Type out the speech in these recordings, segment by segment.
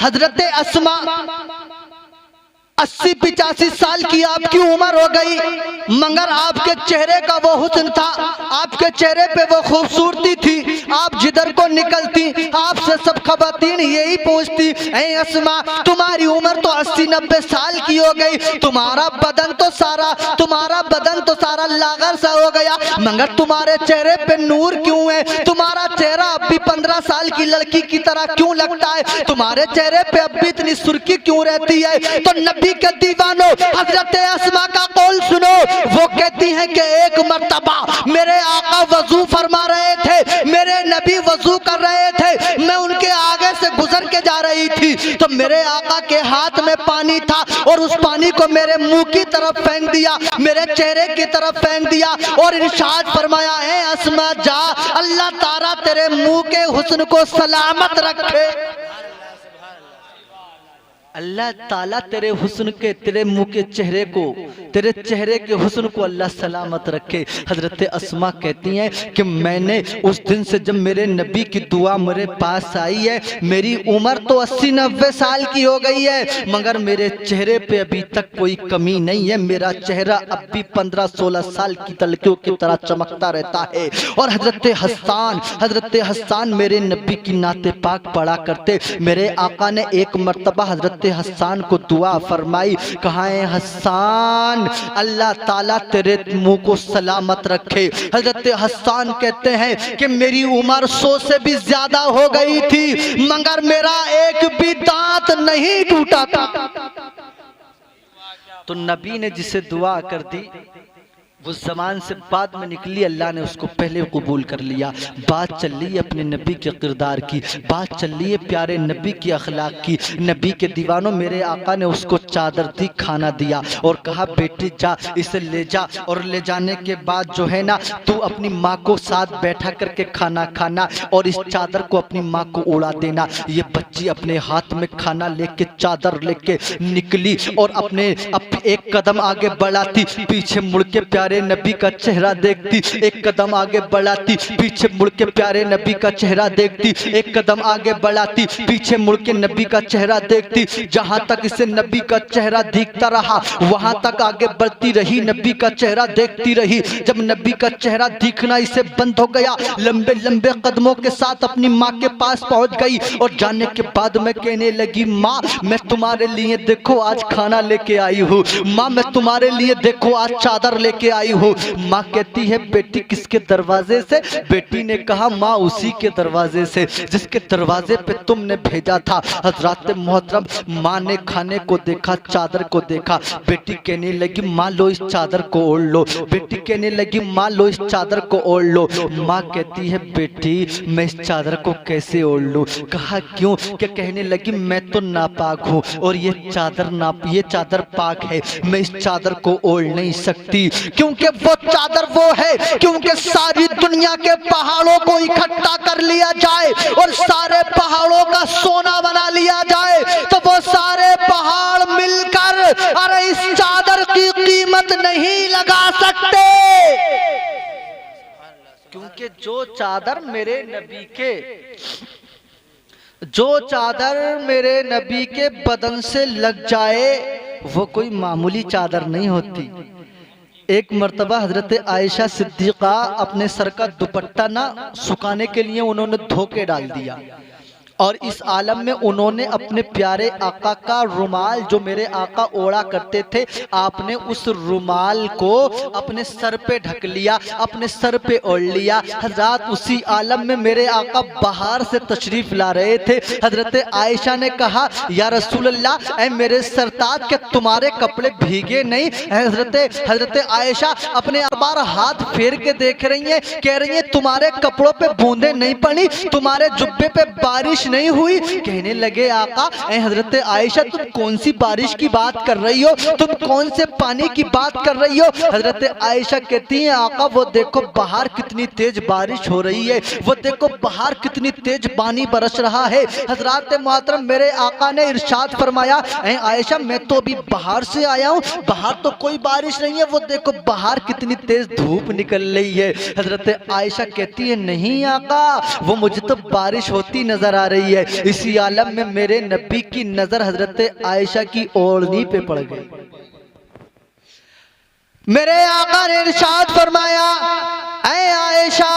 हजरत अस्मा 80-85 साल की आपकी उम्र हो गई, मगर आपके चेहरे का वो हुस्न था, आपके चेहरे पे वो खूबसूरती थी। आप जिधर को निकलती आपसे सब खवातीन यही पूछती, ऐ अस्मा तुम्हारी उम्र तो 80-90 साल की हो गई, तुम्हारा बदन तो सारा लागर सा हो गया, मगर तुम्हारे चेहरे पे नूर क्यों है? तुम्हारा चेहरा अब भी 15 साल की लड़की की तरह क्यों लगता है? तुम्हारे चेहरे पे अब भी इतनी सुर्खी क्यों रहती है? तो नबी के दीवानों, हजरत अस्मा का कौल सुनो। वो कहती हैं कि एक मर्तबा मेरे आका वजू फरमा रहे थे, मेरे नबी वजू कर रहे थे, मैं उनके आगे से गुजर के जा रही थी तो मेरे आका के हाथ में पानी था और उस पानी को मेरे मुंह की तरफ फेंक दिया, मेरे चेहरे की तरफ फेंक दिया और इरशाद फरमाया, है अस्मा जा, अल्लाह ताला तेरे मुंह के हुस्न को सलामत रखे। अल्लाह ताला तेरे हुस्न के, तेरे मुंह के चेहरे को, तेरे चेहरे के हुस्न को अल्लाह सलामत रखे। हजरत अस्मा कहती हैं कि मैंने उस दिन से जब मेरे नबी की दुआ मेरे पास आई है, मेरी उम्र तो 80-90 साल की हो गई है, मगर मेरे चेहरे पे अभी तक कोई कमी नहीं है, मेरा चेहरा अब भी 15-16 साल की लड़कियों की तरह चमकता रहता है। और हजरत हस्सान मेरे नबी की नाते पाक पढ़ा करते। मेरे आका ने एक मर्तबा हजरत हस्सान को दुआ फरमाई, कहा है हस्सान अल्लाह ताला तेरे मुंह को सलामत रखे। हजरत हस्सान कहते हैं कि मेरी उम्र 100 से भी ज्यादा हो गई थी, मगर मेरा एक भी दांत नहीं टूटा था। तो नबी ने जिसे दुआ कर दी वो जमान से बाद में निकली, अल्लाह ने उसको पहले कबूल कर लिया। बात चल रही है अपने नबी के किरदार की, बात चल रही है प्यारे नबी की अखलाक की। नबी के दीवानों, मेरे आका ने उसको चादर दी, खाना दिया और कहा बेटी जा इसे ले जा, और ले जाने के बाद जो है ना तू अपनी माँ को साथ बैठा करके खाना खाना और इस चादर को अपनी माँ को उड़ा देना। ये बच्ची अपने हाथ में खाना लेके चादर लेके निकली और अपने एक कदम आगे बढ़ाती, पीछे मुड़ के प्यारे नबी का चेहरा देखती, एक कदम आगे बढ़ाती, पीछे मुड़ के प्यारे नबी का चेहरा देखती, एक कदम आगे बढ़ाती, पीछे मुड़ के नबी का चेहरा देखती। जहां तक इसे नबी का चेहरा दिखता रहा वहां तक आगे बढ़ती रही, नबी का चेहरा देखती रही। जब नबी का चेहरा दिखना इसे बंद हो गया, लंबे लंबे कदमों के साथ अपनी माँ के पास पहुंच गई और जाने के बाद में कहने लगी, माँ मैं तुम्हारे लिए देखो आज खाना लेके आई हूँ, माँ मैं तुम्हारे लिए देखो आज चादर लेके आई हूँ। माँ कहती है बेटी किसके दरवाजे से? बेटी ने कहा माँ उसी के दरवाजे से जिसके दरवाजे पे तुमने भेजा था। हजरत मोहतरम, माँ ने खाने को देखा, चादर को देखा, बेटी कहने लगी माँ लो इस चादर को ओढ़ लो, बेटी कहने लगी माँ लो इस चादर को ओढ़ लो। माँ कहती है बेटी मैं इस चादर को कैसे ओढ़ लूँ? कहा क्यों? क्या कहने लगी मैं तो नापाक हूँ और ये चादर पाक है, मैं इस चादर को ओढ़ नहीं सकती, क्योंकि वो चादर वो है, क्योंकि सारी दुनिया के पहाड़ों को इकट्ठा कर लिया जाए और सारे पहाड़ों का सोना बना लिया जाए तो वो सारे पहाड़ मिलकर अरे इस चादर की कीमत नहीं लगा सकते। क्योंकि जो चादर मेरे नबी के बदन से लग जाए वो कोई मामूली चादर नहीं होती। एक मर्तबा हजरत आयशा सिद्दीक़ा अपने सर का दुपट्टा ना सुखाने के लिए उन्होंने धो के डाल दिया और इस आलम में उन्होंने अपने प्यारे आका का रुमाल जो मेरे आका ओढ़ा करते थे, आपने उस रुमाल को अपने सर पे ढक लिया, अपने सर पे ओढ़ लिया। हजरत उसी आलम में मेरे आका बाहर से तशरीफ ला रहे थे। हजरत आयशा ने कहा या रसूल अल्लाह, ऐ मेरे सरताज के तुम्हारे कपड़े भीगे नहीं? हजरत आयशा अपने बार हाथ फेर के देख रही हैं, कह रही हैं तुम्हारे कपड़ों पे बूंदे नहीं पड़ी, तुम्हारे जुब्बे पे बारिश नहीं हुई? कहने लगे आका, ऐ हजरत आयशा तुम कौन सी बारिश की बात कर रही हो, तुम कौन से पानी की बात कर रही हो? हजरत आयशा कहती हैं आका वो देखो बाहर कितनी तेज बारिश हो रही है, वो देखो बाहर कितनी तेज पानी बरस रहा है। हजरत मोहतरम मेरे आका ने इरशाद फरमाया, ऐ आयशा मैं तो अभी बाहर से आया हूँ, बाहर तो कोई बारिश नहीं है, वो देखो बाहर कितनी तेज धूप निकल रही है। हजरत आयशा कहती है नहीं आका वो मुझे तो बारिश होती नजर आ रही है। इसी आलम में मेरे नबी की नजर हजरत आयशा की ओढ़नी पे पड़ गई। मेरे आका ने इरशाद फरमाया, ऐ आयशा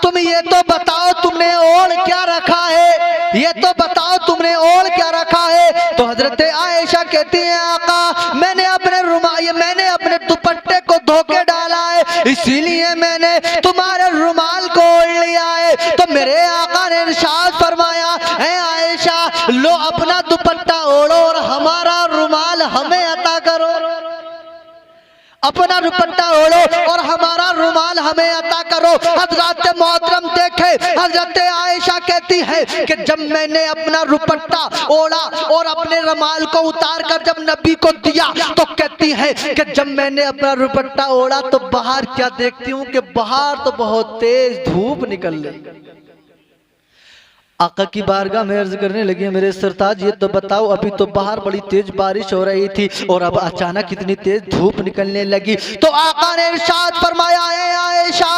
तुम ये तो बताओ तुमने ओढ़ क्या रखा है, ये तो बताओ तुमने ओढ़ क्या रखा है। तो हजरत आयशा कहती है, आका मैंने अपने दुपट्टे को धो के डाला है, इसीलिए मैंने तुम्हारे रुमाल को ओढ़ लिया है। तो मेरे आका ने इरशाद फरमाया, ऐ आयशा लो अपना दुपट्टा ओढ़ो और हमारा रुमाल हमें अता करो, अपना दुपट्टा ओढ़ो और हमारा रुमाल हमें अता करो। हजरत मोहतरम देखे, हजरत आयशा कहती है कि जब मैंने अपना दुपट्टा ओढ़ा और अपने रुमाल को उतार कर जब नबी को दिया, तो कहती है कि जब मैंने अपना दुपट्टा ओढ़ा तो बाहर क्या देखती हूँ कि बाहर तो बहुत तेज धूप निकल रही। आका की बारगाह में अर्ज करने लगी, मेरे सरताज ये तो बताओ, अभी तो बाहर बड़ी तेज बारिश हो रही थी और अब अचानक इतनी तेज धूप निकलने लगी। तो आका ने इरशाद फरमाया, ऐ आयशा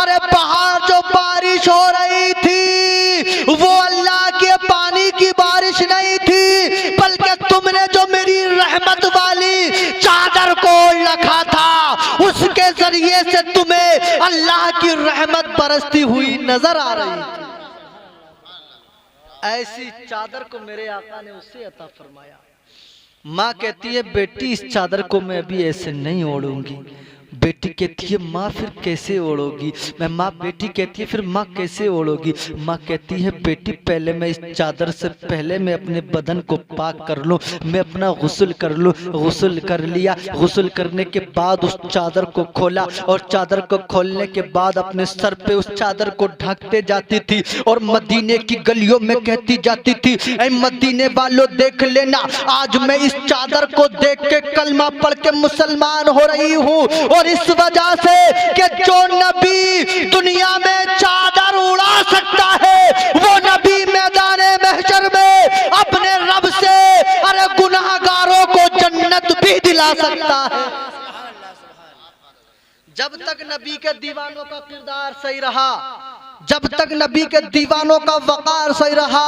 अरे बाहर जो बारिश हो रही थी वो अल्लाह के पानी की बारिश नहीं थी, बल्कि तुमने जो मेरी रहमत वाली चादर को रखा था उसके जरिए से तुम्हें अल्लाह की रहमत बरसती हुई नजर आ रही थी। ऐसी चादर को मेरे आका ने उससे अता फरमाया। माँ कहती है, बेटी इस चादर को मैं अभी ऐसे नहीं ओढ़ूंगी। बेटी कहती है, माँ फिर कैसे ओढ़ोगी? बेटी कहती है, फिर माँ कैसे ओढ़ोगी? माँ कहती है, बेटी पहले मैं इस चादर से पहले मैं अपने बदन को पाक कर लूँ, मैं अपना गुस्ल कर लूँ। गुस्ल कर लिया, गुस्ल करने के बाद उस चादर को खोला और चादर को खोलने के बाद अपने सर पे उस चादर को ढकते जाती थी और मदीने की गलियों में कहती जाती थी, ऐ मदीने वालों देख लेना, आज मैं इस चादर को देख के कलमा पढ़ के मुसलमान हो रही हूँ। और इस वजह से कि जो नबी दुनिया में चादर उड़ा सकता है वो नबी मैदाने महशर में अपने रब से अरे गुनाहगारों को जन्नत भी दिला सकता है। जब तक नबी के दीवानों का किरदार सही रहा, जब तक नबी के दीवानों का वकार सही रहा,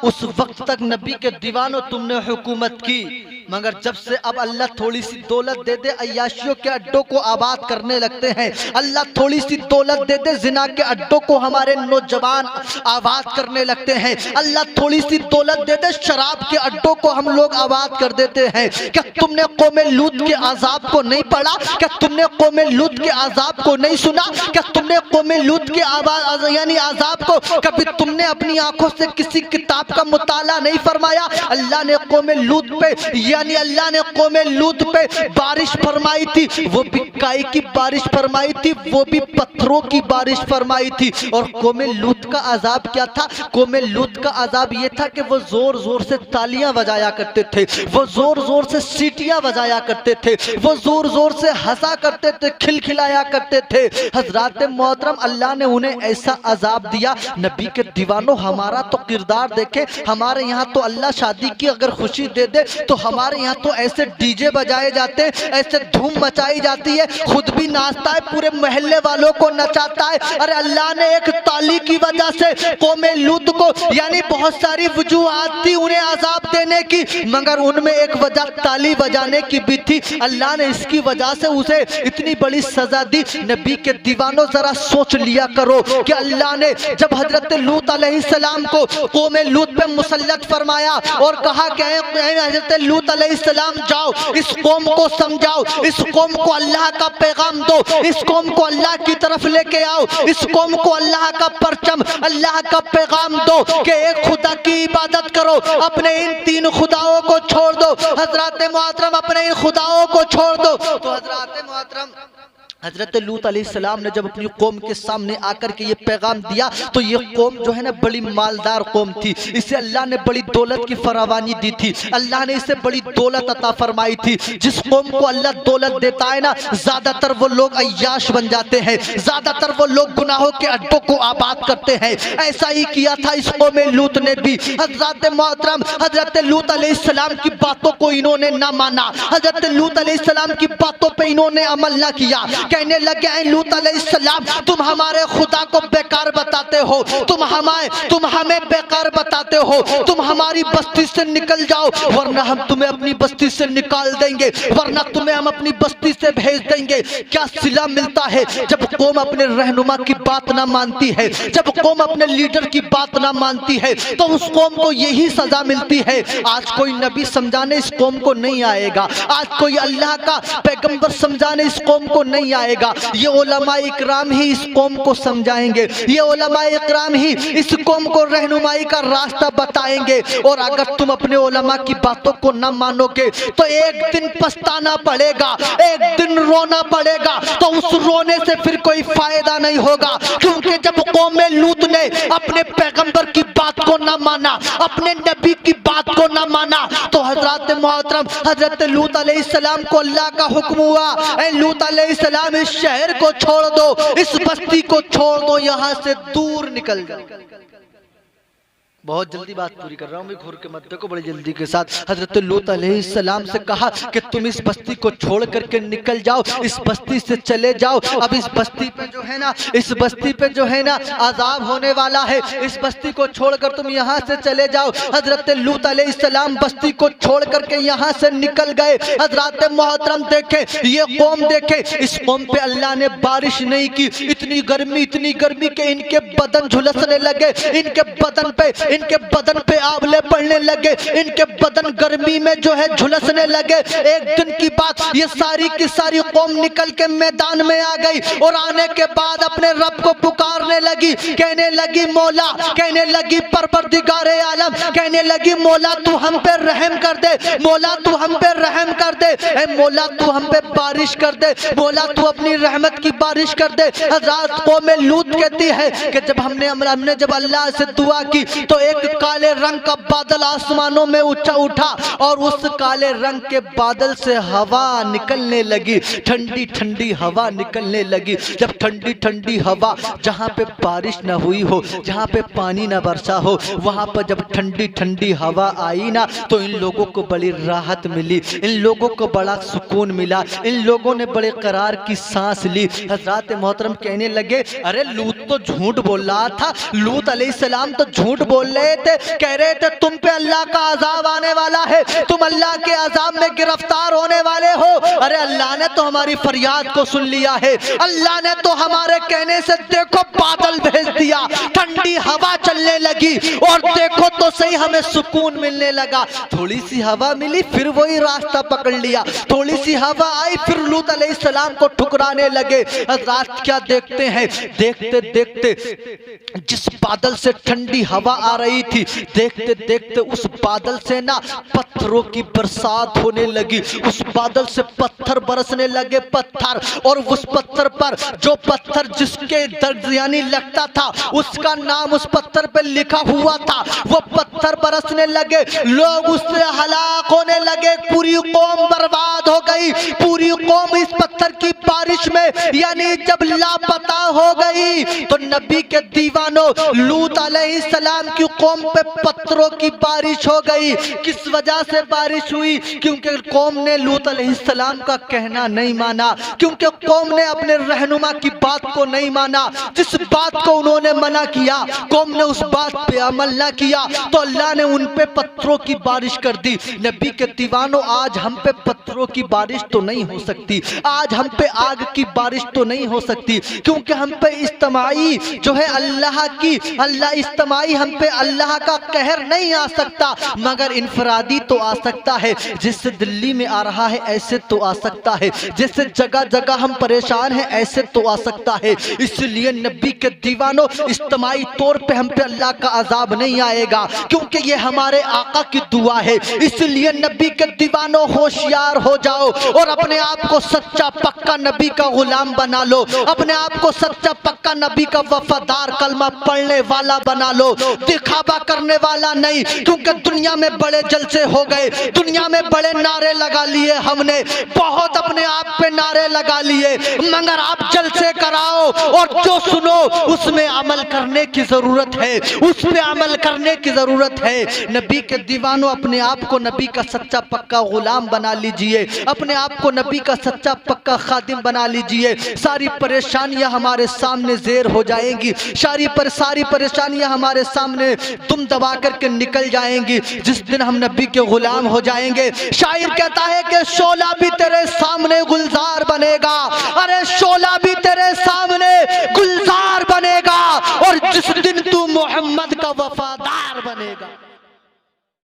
उस वक्त तक नबी के दीवानों तुमने हुकूमत की। मगर जब से अब अल्लाह थोड़ी सी दौलत दे दे, अय्याशियों के अड्डों को आबाद करने लगते हैं। अल्लाह थोड़ी सी दौलत दे दे, जिना के अड्डों को हमारे नौजवान आबाद करने लगते हैं। अल्लाह थोड़ी सी दौलत दे दे, शराब के अड्डों को हम लोग आबाद कर देते हैं। क्या तुमने कौम लूत के अजाब को नहीं पढ़ा? क्या तुमने कौम लूत के अजाब को नहीं सुना? क्या तुमने कौम लूत के अजाब को कभी तुमने अपनी आंखों से किसी किताब का मुताला नहीं फरमाया? अल्लाह ने कौम लूत पे अल्लाह ने कौम लूत पे बारिश फरमाई थी, वो भी काई की बारिश फरमाई थी, वो भी पत्थरों की बारिश फरमाई थी। और कौम लूत का अजाब क्या था? कौम लूत का अजाब ये था कि वो जोर जोर से तालियां बजाया करते थे, वो जोर जोर से सीटियां बजाया करते थे, वो जोर जोर से हंसा करते थे, खिलखिलाया करते थे। हजरात मोहतरम, अल्लाह ने उन्हें ऐसा अजाब दिया। नबी के दीवानों, हमारा तो किरदार देखे। हमारे यहाँ तो अल्लाह शादी की अगर खुशी दे दे तो हमारे यहाँ तो ऐसे डीजे बजाए जाते हैं, ऐसे धूम मचाई जाती है, खुद भी नाचता है, पूरे मोहल्ले वालों को नचाता है। अरे अल्लाह ने एक ताली की वजह से कौम लूत को बहुत सारी वजूहात थी उन्हें अजाब देने की, मगर उनमें एक वजह ताली बजाने की भी थी। अल्लाह ने इसकी वजह से उसे इतनी बड़ी सजा दी। नबी के दीवानों, जरा सोच लिया करो कि अल्लाह ने जब हजरत लूत अलैहिस्सलाम को कौम लूत पे मुसल्लत फरमाया और कहा कि हजरत लूत अलैहिस्सलाम जाओ, इस कौम को समझाओ, इस कौम को अल्लाह का पैगाम दो, इस कौम को अल्लाह की तरफ लेके आओ, इस कौम को अल्लाह का परचम, अल्लाह का पैगाम दो कि एक खुदा की इबादत करो, अपने इन तीन खुदाओं को छोड़ दो। हजरत मोहतरम, अपने इन खुदाओं को छोड़ दो। तो हजरत मोहतरम, हजरत लूत अलैहिस्सलाम ने जब अपनी कौम के सामने आकर के ये पैगाम दिया तो ये कौम जो है ना बड़ी मालदार कौम थी, इसे अल्लाह ने बड़ी दौलत की फरावानी दी थी, अल्लाह ने इसे बड़ी दौलत अता फरमाई थी। जिस कौम को अल्लाह दौलत देता है ना, ज्यादातर वो लोग अय्याश बन जाते हैं, ज्यादातर वो लोग गुनाहों के अड्डों को आबाद करते हैं। ऐसा ही किया था इस कौम लूत ने भी। हजरत मोहतरम, हजरत लूत अलैहिस्सलाम की बातों को इन्होंने ना माना, हजरत लूत अलैहिस्सलाम की बातों पर इन्होंने अमल ना किया। कहने लगे ऐ लूत अलैहिस्सलाम, तुम हमारे खुदा को बेकार बताते हो, तुम हमें बेकार बताते हो, तुम हमारी बस्ती से निकल जाओ वरना हम तुम्हें अपनी बस्ती से निकाल देंगे, वरना तुम्हें हम अपनी बस्ती से भेज देंगे। क्या सिला मिलता है जब कौम अपने रहनुमा की बात ना मानती है, जब कौम अपने लीडर की बात ना मानती है तो उस कौम को यही सजा मिलती है। आज कोई नबी समझाने इस कौम को नहीं आएगा, आज कोई अल्लाह का पैगंबर समझाने इस कौम को नहीं आएगा, ये उलमा इकराम ही इस कौम को समझाएंगे, ये उलमा इकराम ही इस कौम को रहनुमाई का रास्ता बताएंगे। और अगर तुम अपने उलमा की बातों को न मानोगे तो एक दिन पछताना पड़ेगा, एक दिन रोना पड़ेगा, तो उस रोने से फिर कोई फायदा नहीं होगा। क्योंकि जब कौम लूत ने अपने पैगंबर की बात को न माना, अपने नबी की बात को न माना, तो हजरत मोहतरम हजरत लूत अलैहिस्सलाम को अल्लाह का हुक्म हुआ, ऐ लूत अलैहिस्सलाम इस शहर को छोड़ दो, इस बस्ती को छोड़ दो, यहां से दूर निकल जाओ। बहुत जल्दी बात पूरी कर रहा हूँ मैं, घूर के मत देखो, बड़ी जल्दी के साथ हजरत लूत अलैहिस्सलाम से कहा कि तुम इस बस्ती को छोड़ करके निकल जाओ, इस बस्ती से चले जाओ। अब इस बस्ती पे जो है ना, इस बस्ती पे जो है ना अजाब होने वाला है, इस बस्ती को छोड़कर तुम यहाँ से चले जाओ। हजरत लूत अलैहिस्सलाम बस्ती को छोड़ करके यहाँ से निकल गए। हजरत मोहतरम देखे, ये कौम देखे, इस कौम पे अल्लाह ने बारिश नहीं की, इतनी गर्मी के इनके बदन झुलसने लगे, इनके बदन पे आंवले पड़ने लगे, इनके बदन गर्मी में जो है झुलसने लगे। एक दिन की बात, ये सारी की सारी कौम निकल के मैदान में आ गई और आने के बाद अपने रब को पुकारने लगी, कहने लगी मौला, कहने लगी परवरदिगारे आलम, कहने लगी मौला तू हम पे रहम कर दे, मौला तू हम पे रहम कर दे, ऐ मौला तू हम पे बारिश कर दे, मौला तू अपनी रहमत की बारिश कर दे। हज़रत कौम लूत कहती है कि जब हमने जब अल्लाह से दुआ की तो एक काले रंग का बादल आसमानों में उठा और उस काले रंग के बादल से हवा निकलने लगी, ठंडी ठंडी हवा निकलने लगी। जब ठंडी ठंडी हवा, जहाँ पे बारिश न हुई हो, जहाँ पे पानी न बरसा हो, वहाँ पर जब ठंडी ठंडी हवा आई ना तो इन लोगों को बड़ी राहत मिली, इन लोगों को बड़ा सुकून मिला, इन लोगों ने बड़े करार की सांस ली। हज़रत मोहतरम कहने लगे अरे लूत तो झूठ बोल रहा था, लूत अलैहिस्सलाम तो झूठ बोल रहे थे, कह रहे थे तुम पे अल्लाह का अजाब आने वाला है, तुम अल्लाह के अजाब में गिरफ्तार होने वाले हो। अरे अल्लाह ने तो हमारी फरियाद को सुन लिया है, अल्लाह ने तो हमारे कहने से देखो बादल भेज दिया, ठंडी हवा चलने लगी और देखो तो सही हमें सुकून मिलने लगा। थोड़ी सी हवा मिली फिर वही रास्ता पकड़ लिया, थोड़ी सी हवा आई फिर लूत अलैहिस्सलाम को ठुकराने लगे। रात क्या देखते हैं, देखते देखते जिस बादल से ठंडी हवा आ रही थी, देखते देखते उस बादल से ना पत्थरों की बरसात होने लगी, उस बादल से पत्थर बरसने लगे, पत्थर, और उस पत्थर पर जो पत्थर जिसके दर्द यानी लगता था उसका नाम उस पत्थर पे लिखा हुआ था, वो पत्थर बरसने लगे, लोग उससे हलाक होने लगे, पूरी कौम बर्बाद हो गई, पूरी कौम इस पत्थर की बारिश में यानी जब लापता हो गई। तो नबी के दीवानों, लूत अलैहिस्सलाम की कौम पे पत्थरों की बारिश हो गई। किस वजह से बारिश हुई? क्योंकि कौम ने लूत अलैहिस्सलाम का कहना नहीं माना, क्योंकि कौम ने अपने रहनुमा की बात को नहीं माना। जिस बात को उन्होंने मना किया, कौम ने उस बात पे अमल ना किया तो अल्लाह ने उन पे पत्थरों की बारिश कर दी। नबी के दीवानों, आज हम पे पत्थरों की बारिश तो नहीं हो सकती, आज हम पे आग की बारिश तो नहीं हो सकती, क्योंकि हम पे इज्तिमाई जो है इज्तिमाई हम पे अल्लाह का कहर नहीं आ सकता, मगर इनफरादी तो आ सकता है। जिससे दिल्ली में आ रहा है ऐसे तो आ सकता है, जिससे जगह जगह हम परेशान हैं ऐसे तो आ सकता है। इसलिए नबी के दीवानों, इज्तिमाई तौर पे हम पे अल्लाह का अजाब नहीं आएगा, क्योंकि ये हमारे आका की दुआ है। इसलिए नबी के दीवानों होशियार हो जाओ और अपने आप को सच्चा पक्का नबी का गुलाम बना लो, अपने आप को सच्चा पक्का नबी का वफादार कलमा पढ़ने वाला बना लो, दिखावा करने वाला नहीं। क्योंकि दुनिया में बड़े जलसे हो गए। दुनिया में बड़े नारे लगा लिए हमने, बहुत अपने आप पे नारे लगा लिए, मगर आप जलसे कराओ और जो सुनो उसमें अमल करने की जरूरत है, उस पे अमल करने की जरूरत है। नबी के दीवानों, अपने आप को नबी का सच्चा पक्का गुलाम बना लीजिए, अपने आप को नबी का सच्चा पक्का खादिम बना लीजिए। सारी परेशानियां हमारे सामने ज़ेर हो जाएंगी, सारी परेशानियां हमारे सामने तुम दबा करके निकल जाएंगी जिस दिन हम नबी के गुलाम हो जाएंगे। शायर कहता है कि शोला भी तेरे सामने गुलजार बनेगा, अरे शोला भी तेरे सामने गुलजार बनेगा, और जिस दिन तू मोहम्मद का वफादार